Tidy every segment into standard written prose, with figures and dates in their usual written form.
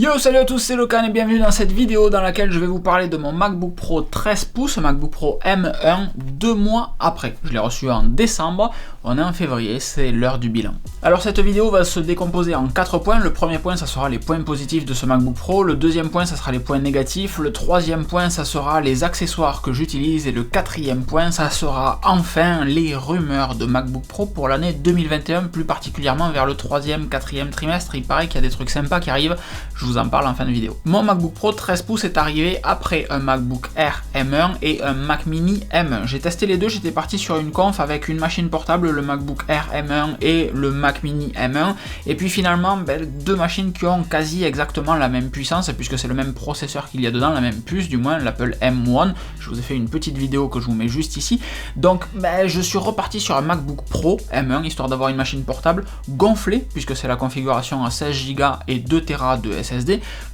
Yo, salut à tous, c'est Locan et bienvenue dans cette vidéo dans laquelle je vais vous parler de mon MacBook Pro 13 pouces, MacBook Pro M1, 2 mois après. Je l'ai reçu en décembre, on est en février, c'est l'heure du bilan. Alors cette vidéo va se décomposer en 4 points. Le premier point, ça sera les points positifs de ce MacBook Pro. Le deuxième point, ça sera les points négatifs. Le troisième point, ça sera les accessoires que j'utilise. Et le quatrième point, ça sera enfin les rumeurs de MacBook Pro pour l'année 2021, plus particulièrement vers le 3e, 4e trimestre. Il paraît qu'il y a des trucs sympas qui arrivent. Je vous en parle en fin de vidéo. Mon MacBook Pro 13 pouces est arrivé après un MacBook Air M1 et un Mac Mini M1. J'ai testé les deux, j'étais parti sur une conf avec une machine portable, le MacBook Air M1 et le Mac Mini M1. Et puis finalement, deux machines qui ont quasi exactement la même puissance, puisque c'est le même processeur qu'il y a dedans, la même puce, du moins l'Apple M1. Je vous ai fait une petite vidéo que je vous mets juste ici. Donc je suis reparti sur un MacBook Pro M1, histoire d'avoir une machine portable gonflée, puisque c'est la configuration à 16 Go et 2 Tera de SSD.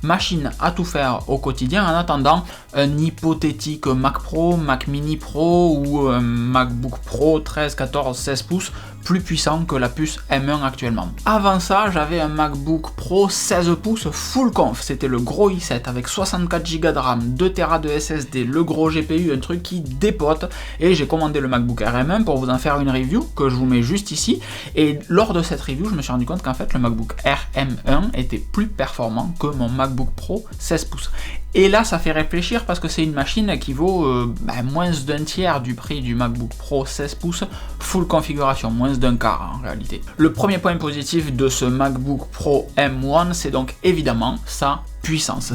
Machine à tout faire au quotidien en attendant un hypothétique Mac Pro, Mac Mini Pro ou un MacBook Pro 13, 14, 16 pouces plus puissant que la puce M1 actuellement. Avant ça, j'avais un MacBook Pro 16 pouces full conf, c'était le gros i7 avec 64 Go de RAM, 2 Tera de SSD, le gros GPU, un truc qui dépote, et j'ai commandé le MacBook Air M1 pour vous en faire une review que je vous mets juste ici. Et lors de cette review, je me suis rendu compte qu'en fait le MacBook Air M1 était plus performant que mon MacBook Pro 16 pouces. Et là, ça fait réfléchir parce que c'est une machine qui vaut moins d'un tiers du prix du MacBook Pro 16 pouces full configuration, moins d'un quart en réalité. Le premier point positif de ce MacBook Pro M1, c'est donc évidemment sa puissance.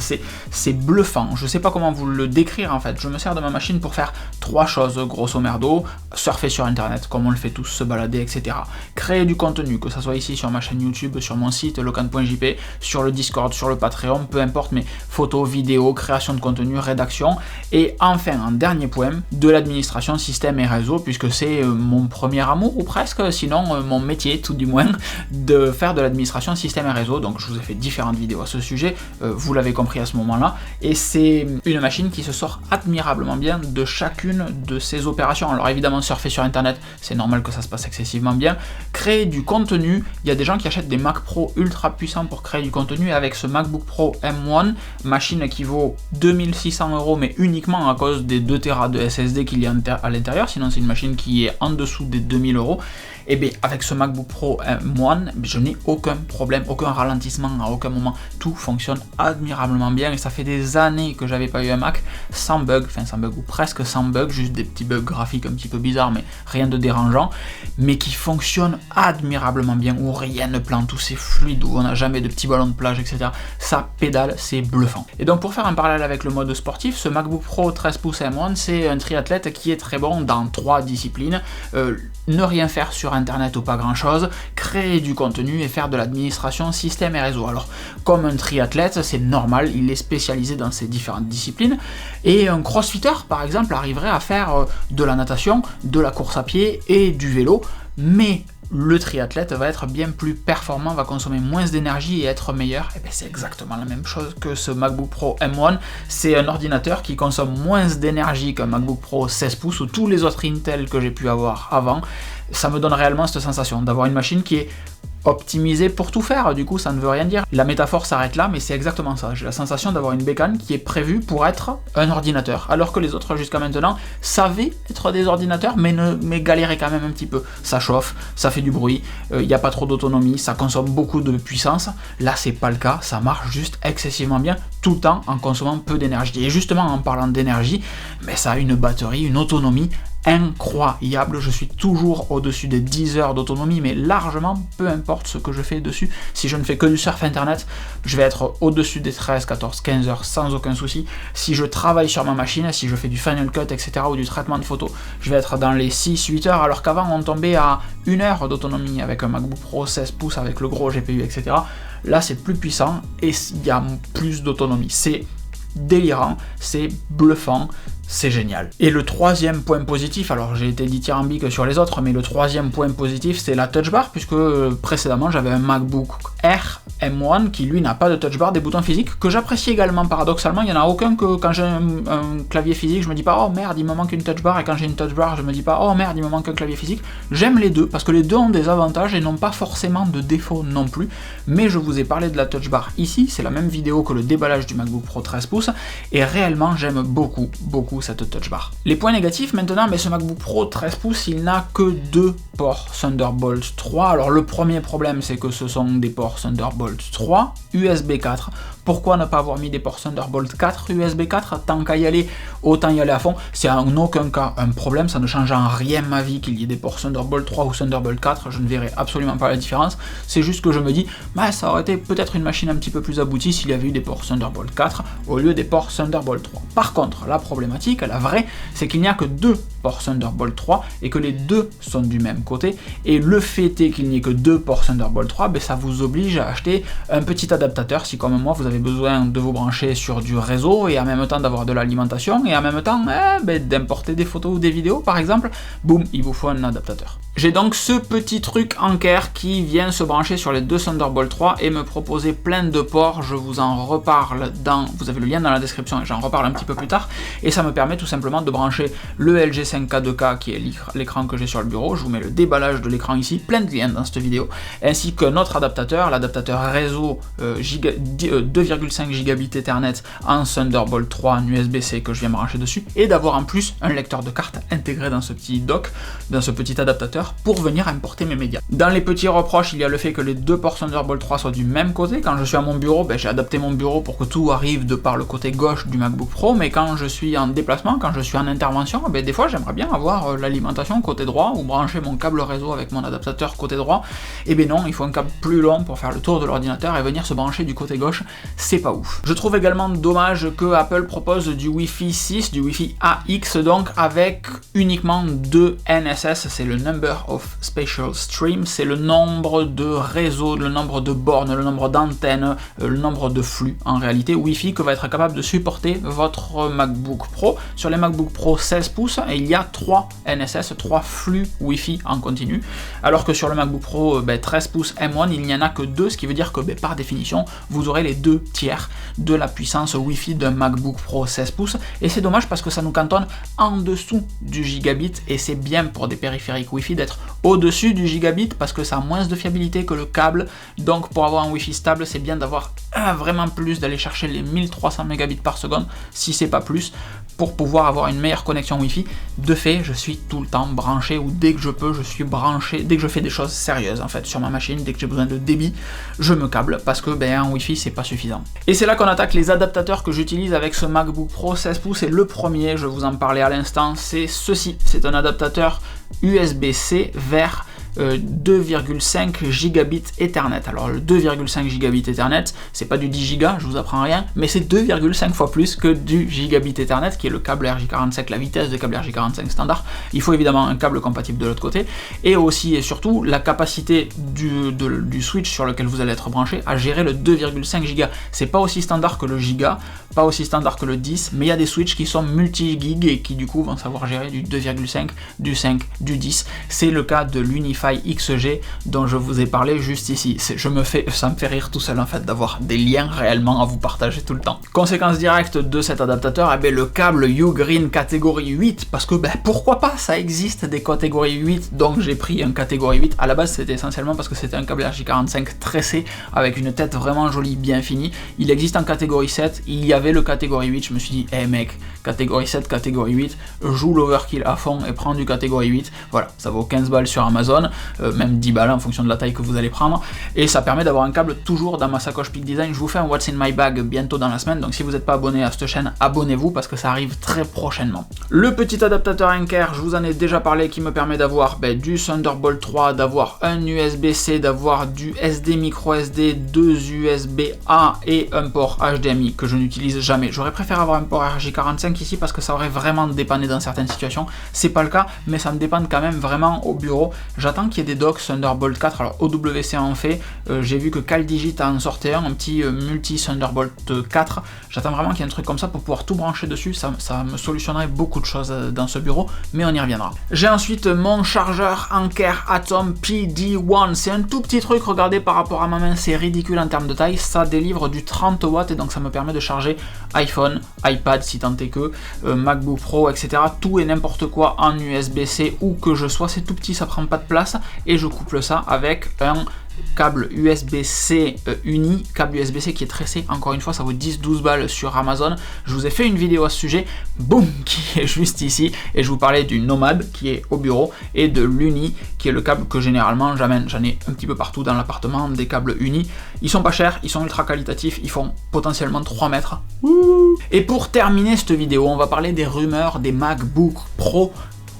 C'est bluffant, je sais pas comment vous le décrire en fait. Je me sers de ma machine pour faire 3 choses grosso merdo: surfer sur internet comme on le fait tous, se balader, etc. Créer du contenu, que ça soit ici sur ma chaîne YouTube, sur mon site locan.jp, sur le Discord, sur le Patreon, peu importe, mais photos, vidéos, création de contenu, rédaction. Et enfin, en dernier point, de l'administration système et réseau, puisque c'est mon premier amour ou presque, sinon mon métier tout du moins, de faire de l'administration système et réseau. Donc je vous ai fait différentes vidéos à ce sujet, vous l'avez compris à ce moment-là, et c'est une machine qui se sort admirablement bien de chacune de ces opérations. Alors évidemment, surfer sur internet, c'est normal que ça se passe excessivement bien. Créer du contenu, il y a des gens qui achètent des Mac Pro ultra puissants pour créer du contenu. Et avec ce MacBook Pro M1, machine qui vaut 2600 €, mais uniquement à cause des 2 Tera de SSD qu'il y a à l'intérieur, sinon c'est une machine qui est en dessous des 2000 €. Et bien avec ce MacBook Pro M1, je n'ai aucun problème, aucun ralentissement à aucun moment, tout fonctionne admirablement bien, et ça fait des années que j'avais pas eu un Mac sans bug, enfin sans bug ou presque sans bug, juste des petits bugs graphiques un petit peu bizarres mais rien de dérangeant, mais qui fonctionne admirablement bien, où rien ne plante, où c'est fluide, où on n'a jamais de petits ballons de plage, etc. Ça pédale, c'est bluffant. Et donc pour faire un parallèle avec le mode sportif, ce MacBook Pro 13 pouces M1, c'est un triathlète qui est très bon dans 3 disciplines. Ne rien faire sur internet ou pas grand chose, créer du contenu et faire de l'administration système et réseau. Alors comme un triathlète, c'est normal, il est spécialisé dans ces différentes disciplines, et un crossfitter par exemple arriverait à faire de la natation, de la course à pied et du vélo, mais le triathlète va être bien plus performant, va consommer moins d'énergie et être meilleur. Et bien c'est exactement la même chose que ce MacBook Pro M1, c'est un ordinateur qui consomme moins d'énergie qu'un MacBook Pro 16 pouces ou tous les autres Intel que j'ai pu avoir avant. Ça me donne réellement cette sensation d'avoir une machine qui est optimisé pour tout faire. Du coup ça ne veut rien dire, la métaphore s'arrête là, mais c'est exactement ça. J'ai la sensation d'avoir une bécane qui est prévue pour être un ordinateur, alors que les autres jusqu'à maintenant savaient être des ordinateurs, mais galéraient quand même un petit peu. Ça chauffe, ça fait du bruit, il n'y a pas trop d'autonomie, ça consomme beaucoup de puissance. Là c'est pas le cas, ça marche juste excessivement bien, tout le temps en consommant peu d'énergie. Et justement en parlant d'énergie, mais ça a une batterie, une autonomie incroyable. Je suis toujours au-dessus des 10 heures d'autonomie, mais largement, peu importe ce que je fais dessus. Si je ne fais que du surf internet, je vais être au-dessus des 13, 14, 15 heures sans aucun souci. Si je travaille sur ma machine, si je fais du Final Cut, etc., ou du traitement de photos, je vais être dans les 6-8 heures, alors qu'avant on tombait à 1 heure d'autonomie avec un MacBook Pro 16 pouces avec le gros GPU, etc. Là c'est plus puissant et il y a plus d'autonomie. C'est délirant, c'est bluffant, c'est génial. Et le troisième point positif, alors j'ai été dithyrambique sur les autres, mais le troisième point positif c'est la touch bar, puisque précédemment j'avais un MacBook Air M1 qui lui n'a pas de touch bar, des boutons physiques, que j'apprécie également paradoxalement. Il n'y en a aucun que quand j'ai un clavier physique je me dis pas oh merde il me manque une touch bar, et quand j'ai une touch bar je me dis pas oh merde il me manque un clavier physique. J'aime les deux parce que les deux ont des avantages et n'ont pas forcément de défauts non plus, mais je vous ai parlé de la touch bar ici, c'est la même vidéo que le déballage du MacBook Pro 13 pouces et réellement j'aime beaucoup cette touch bar. Les points négatifs maintenant, mais ce MacBook Pro 13 pouces il n'a que 2 ports Thunderbolt 3. Alors le premier problème c'est que ce sont des ports Thunderbolt 3 USB 4. Pourquoi ne pas avoir mis des ports Thunderbolt 4 USB 4? Tant qu'à y aller, autant y aller à fond. C'est en aucun cas un problème, ça ne change en rien ma vie qu'il y ait des ports Thunderbolt 3 ou Thunderbolt 4, je ne verrai absolument pas la différence. C'est juste que je me dis, bah, ça aurait été peut-être une machine un petit peu plus aboutie s'il y avait eu des ports Thunderbolt 4 au lieu des ports Thunderbolt 3. Par contre, la problématique, la vraie, c'est qu'il n'y a que 2 ports Thunderbolt 3 et que les deux sont du même côté. Et le fait est qu'il n'y ait que 2 ports Thunderbolt 3, ben, ça vous oblige à acheter un petit adaptateur si comme moi vous avez besoin de vous brancher sur du réseau et en même temps d'avoir de l'alimentation et en même temps d'importer des photos ou des vidéos par exemple, boum, il vous faut un adaptateur. J'ai donc ce petit truc Anker qui vient se brancher sur les 2 Thunderbolt 3 et me proposer plein de ports, je vous en reparle vous avez le lien dans la description et j'en reparle un petit peu plus tard, et ça me permet tout simplement de brancher le LG 5K 2K qui est l'écran que j'ai sur le bureau, je vous mets le déballage de l'écran ici, plein de liens dans cette vidéo, ainsi que notre adaptateur, l'adaptateur réseau 2,5 gigabits Ethernet en Thunderbolt 3 en USB-C que je viens brancher dessus, et d'avoir en plus un lecteur de carte intégré dans ce petit dock, dans ce petit adaptateur pour venir importer mes médias. Dans les petits reproches, il y a le fait que les 2 ports Thunderbolt 3 soient du même côté. Quand je suis à mon bureau, j'ai adapté mon bureau pour que tout arrive de par le côté gauche du MacBook Pro, mais quand je suis en déplacement, quand je suis en intervention, des fois j'aimerais bien avoir l'alimentation côté droit ou brancher mon câble réseau avec mon adaptateur côté droit. Et ben non, il faut un câble plus long pour faire le tour de l'ordinateur et venir se brancher du côté gauche, c'est pas ouf. Je trouve également dommage que Apple propose du Wi-Fi 6, du Wi-Fi AX donc avec uniquement 2 NSS, c'est le Number of Spatial Streams, c'est le nombre de réseaux, le nombre de bornes, le nombre d'antennes, le nombre de flux en réalité Wi-Fi que va être capable de supporter votre MacBook Pro. Sur les MacBook Pro 16 pouces, il y a 3 NSS, 3 flux Wi-Fi en continu, alors que sur le MacBook Pro 13 pouces M1, il n'y en a que 2, ce qui veut dire que par définition, vous aurez les 2 tiers de la puissance Wi-Fi d'un MacBook Pro 16 pouces, et c'est dommage parce que ça nous cantonne en dessous du gigabit, et c'est bien pour des périphériques Wi-Fi d'être au-dessus du gigabit parce que ça a moins de fiabilité que le câble, donc pour avoir un Wi-Fi stable, c'est bien d'avoir vraiment plus, d'aller chercher les 1300 mégabits par seconde, si c'est pas plus, pour pouvoir avoir une meilleure connexion Wi-Fi. De fait, je suis tout le temps branché, ou dès que je peux, je suis branché, dès que je fais des choses sérieuses en fait sur ma machine, dès que j'ai besoin de débit, je me câble parce que un Wi-Fi c'est pas suffisant. Et c'est là qu'on attaque les adaptateurs que j'utilise avec ce MacBook Pro 16 pouces, et le premier, je vous en parlais à l'instant, c'est ceci, c'est un adaptateur USB-C vers 2,5 gigabits Ethernet. Alors le 2,5 gigabits Ethernet, c'est pas du 10 giga, je vous apprends rien, mais c'est 2,5 fois plus que du gigabit Ethernet qui est le câble RJ45, la vitesse de câble RJ45 standard. Il faut évidemment un câble compatible de l'autre côté, et aussi et surtout la capacité du switch sur lequel vous allez être branché à gérer le 2,5 giga. C'est pas aussi standard que le giga, pas aussi standard que le 10, mais il y a des switches qui sont multi-gig et qui du coup vont savoir gérer du 2,5, du 5, du 10. C'est le cas de l'Unify XG dont je vous ai parlé juste ici. Ça me fait rire tout seul en fait d'avoir des liens réellement à vous partager tout le temps. Conséquence directe de cet adaptateur, le câble Ugreen catégorie 8, parce que pourquoi pas, ça existe des catégories 8, donc j'ai pris un catégorie 8. À la base c'était essentiellement parce que c'était un câble RJ45 tressé avec une tête vraiment jolie, bien finie. Il existe en catégorie 7, il y avait le catégorie 8, je me suis dit mec, catégorie 7, catégorie 8, joue l'overkill à fond et prends du catégorie 8, voilà, ça vaut 15 balles sur Amazon, même 10 balles en fonction de la taille que vous allez prendre, et ça permet d'avoir un câble toujours dans ma sacoche Peak Design. Je vous fais un What's in my bag bientôt dans la semaine, donc si vous n'êtes pas abonné à cette chaîne, abonnez-vous parce que ça arrive très prochainement. Le petit adaptateur Anker, je vous en ai déjà parlé, qui me permet d'avoir du Thunderbolt 3, d'avoir un USB-C, d'avoir du SD micro SD, 2 USB-A et un port HDMI que je n'utilise jamais. J'aurais préféré avoir un port RJ45 ici parce que ça aurait vraiment dépanné dans certaines situations. C'est pas le cas, mais ça me dépanne quand même vraiment au bureau. J'attends j'attends qu'il y ait des docks Thunderbolt 4, alors OWC en fait, j'ai vu que CalDigit en sortait un petit multi Thunderbolt 4, j'attends vraiment qu'il y ait un truc comme ça pour pouvoir tout brancher dessus, ça me solutionnerait beaucoup de choses dans ce bureau, mais on y reviendra. J'ai ensuite mon chargeur Anker Atom PD1, c'est un tout petit truc, regardez par rapport à ma main, c'est ridicule en termes de taille, ça délivre du 30 watts et donc ça me permet de charger iPhone, iPad si tant est que, MacBook Pro, etc. Tout et n'importe quoi en USB-C où que je sois, c'est tout petit, ça prend pas de place et je couple ça avec un câble USB-C uni, câble USB-C qui est tressé, encore une fois ça vaut 10-12 balles sur Amazon, je vous ai fait une vidéo à ce sujet, boum, qui est juste ici, et je vous parlais du Nomad qui est au bureau, et de l'Uni qui est le câble que généralement j'amène, j'en ai un petit peu partout dans l'appartement, des câbles Uni, ils sont pas chers, ils sont ultra qualitatifs, ils font potentiellement 3 mètres. Et pour terminer cette vidéo, on va parler des rumeurs des MacBook Pro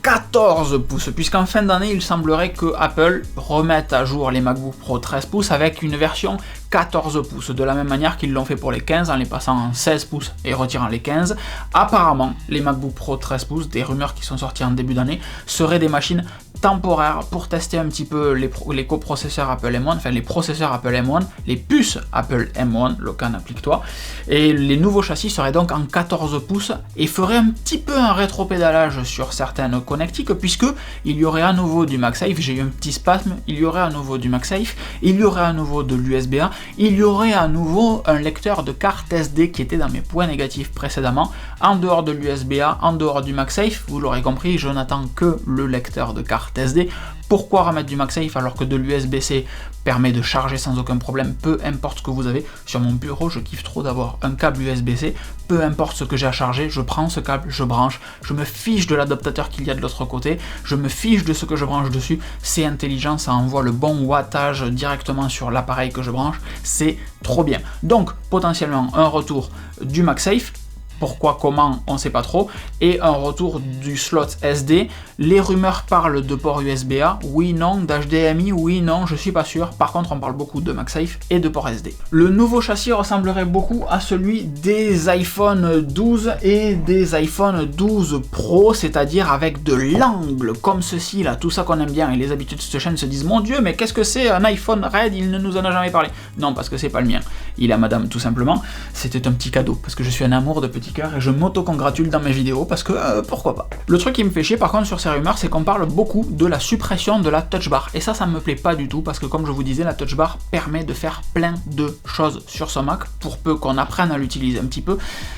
14 pouces, puisqu'en fin d'année, il semblerait que Apple remette à jour les MacBook Pro 13 pouces avec une version 14 pouces, de la même manière qu'ils l'ont fait pour les 15 en les passant en 16 pouces et retirant les 15. Apparemment, les MacBook Pro 13 pouces, des rumeurs qui sont sorties en début d'année, seraient des machines temporaires pour tester un petit peu les coprocesseurs Apple M1, enfin les processeurs Apple M1, les puces Apple M1, Locan applique-toi, et les nouveaux châssis seraient donc en 14 pouces et feraient un petit peu un rétropédalage sur certaines connectiques, puisque il y aurait à nouveau du MagSafe, j'ai eu un petit spasme, il y aurait à nouveau du MagSafe, il y aurait à nouveau de l'USB-A, il y aurait à nouveau un lecteur de carte SD qui était dans mes points négatifs précédemment, en dehors de l'USB-A, en dehors du MagSafe, vous l'aurez compris, je n'attends que le lecteur de carte SD. Pourquoi remettre du MagSafe alors que de l'USB-C permet de charger sans aucun problème, peu importe ce que vous avez. Sur mon bureau, je kiffe trop d'avoir un câble USB-C, peu importe ce que j'ai à charger, je prends ce câble, je branche, je me fiche de l'adaptateur qu'il y a de l'autre côté, je me fiche de ce que je branche dessus, c'est intelligent, ça envoie le bon wattage directement sur l'appareil que je branche, c'est trop bien. Donc, potentiellement, un retour du MagSafe. Pourquoi, comment, on ne sait pas trop, et un retour du slot SD. Les rumeurs parlent de port USB-A, oui, non, d'HDMI, oui, non, je suis pas sûr. Par contre, on parle beaucoup de MagSafe et de port SD. Le nouveau châssis ressemblerait beaucoup à celui des iPhone 12 et des iPhone 12 Pro, c'est-à-dire avec de l'angle, comme ceci, là, tout ça qu'on aime bien, et les habitudes de cette chaîne se disent, mon Dieu, mais qu'est-ce que c'est un iPhone Red, il ne nous en a jamais parlé. Non, parce que c'est pas le mien, il est à madame, tout simplement. C'était un petit cadeau, parce que je suis un amour de petit cœur et je m'auto-congratule dans mes vidéos parce que pourquoi pas. Le truc qui me fait chier par contre sur ces rumeurs, c'est qu'on parle beaucoup de la suppression de la touch bar, et ça me plaît pas du tout parce que comme je vous disais, la touch bar permet de faire plein de choses sur ce Mac pour peu qu'on apprenne à l'utiliser un petit peu.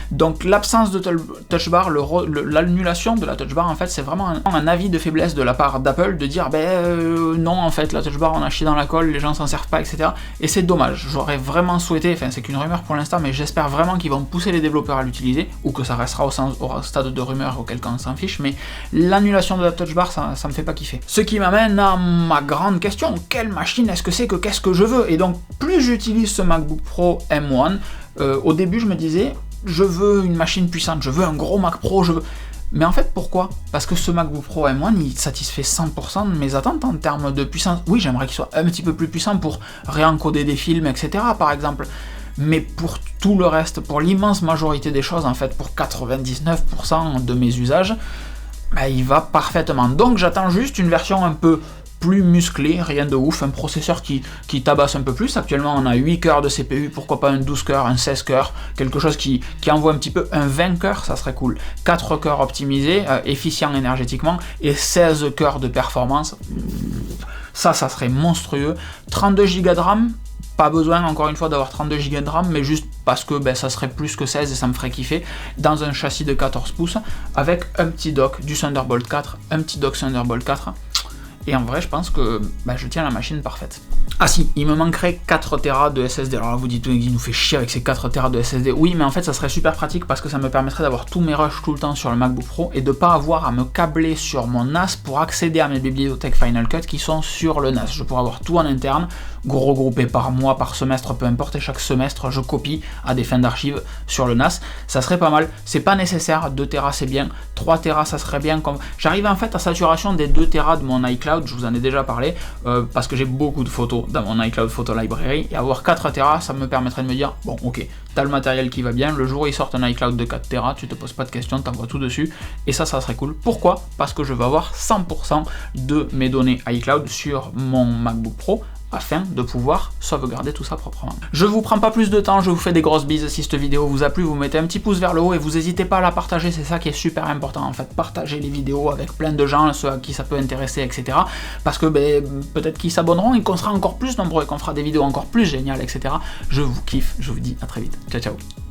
Donc l'absence de touch bar, l'annulation de la touch bar, en fait c'est vraiment un avis de faiblesse de la part d'Apple de dire non, en fait la touch bar on a chié dans la colle, les gens s'en servent pas, etc. Et c'est dommage, j'aurais vraiment souhaité, enfin c'est qu'une rumeur pour l'instant, mais j'espère vraiment qu'ils vont pousser les développeurs à l'utiliser, ou que ça restera au stade de rumeur auquel cas on s'en fiche, mais l'annulation de la touch bar, ça me fait pas kiffer. Ce qui m'amène à ma grande question, quelle machine est-ce que c'est, qu'est-ce que je veux? Et donc plus j'utilise ce MacBook Pro M1, au début je me disais, je veux une machine puissante, je veux un gros Mac Pro, je veux... Mais en fait, pourquoi? Parce que ce MacBook Pro M1, il satisfait 100% de mes attentes en termes de puissance. Oui, j'aimerais qu'il soit un petit peu plus puissant pour réencoder des films, etc. par exemple. Mais pour tout le reste, pour l'immense majorité des choses, en fait, pour 99% de mes usages, bah, il va parfaitement. Donc j'attends juste une version un peu plus musclé, rien de ouf, un processeur qui tabasse un peu plus. Actuellement on a 8 cœurs de CPU, pourquoi pas un 12 cœurs, un 16 cœurs, quelque chose qui envoie un petit peu, un 20 cœurs, ça serait cool. 4 cœurs optimisés, efficients énergétiquement, et 16 cœurs de performance, ça serait monstrueux. 32 Go de RAM, pas besoin encore une fois d'avoir 32 Go de RAM, mais juste parce que ça serait plus que 16 et ça me ferait kiffer, dans un châssis de 14 pouces, avec un petit dock du Thunderbolt 4, un petit dock Thunderbolt 4, et en vrai je pense que je tiens la machine parfaite. Ah si, il me manquerait 4 Tera de SSD, alors là vous dites il nous fait chier avec ces 4 Tera de SSD, oui mais en fait ça serait super pratique parce que ça me permettrait d'avoir tous mes rushs tout le temps sur le MacBook Pro et de pas avoir à me câbler sur mon NAS pour accéder à mes bibliothèques Final Cut qui sont sur le NAS. Je pourrais avoir tout en interne, regroupé par mois, par semestre, peu importe, et chaque semestre je copie à des fins d'archives sur le NAS, ça serait pas mal, c'est pas nécessaire, 2 Tera c'est bien, 3 Tera ça serait bien, j'arrive en fait à saturation des 2 Tera de mon iCloud, je vous en ai déjà parlé, parce que j'ai beaucoup de photos dans mon iCloud Photo Library, et avoir 4 Tera, ça me permettrait de me dire, bon ok, t'as le matériel qui va bien, le jour où ils sortent un iCloud de 4 Tera, tu te poses pas de questions, t'envoies tout dessus, et ça serait cool. Pourquoi? Parce que je veux avoir 100% de mes données iCloud sur mon MacBook Pro, afin de pouvoir sauvegarder tout ça proprement. Je vous prends pas plus de temps, je vous fais des grosses bises. Si cette vidéo vous a plu, vous mettez un petit pouce vers le haut et vous n'hésitez pas à la partager, c'est ça qui est super important en fait. Partagez les vidéos avec plein de gens, ceux à qui ça peut intéresser, etc. Parce que peut-être qu'ils s'abonneront et qu'on sera encore plus nombreux et qu'on fera des vidéos encore plus géniales, etc. Je vous kiffe, je vous dis à très vite. Ciao ciao.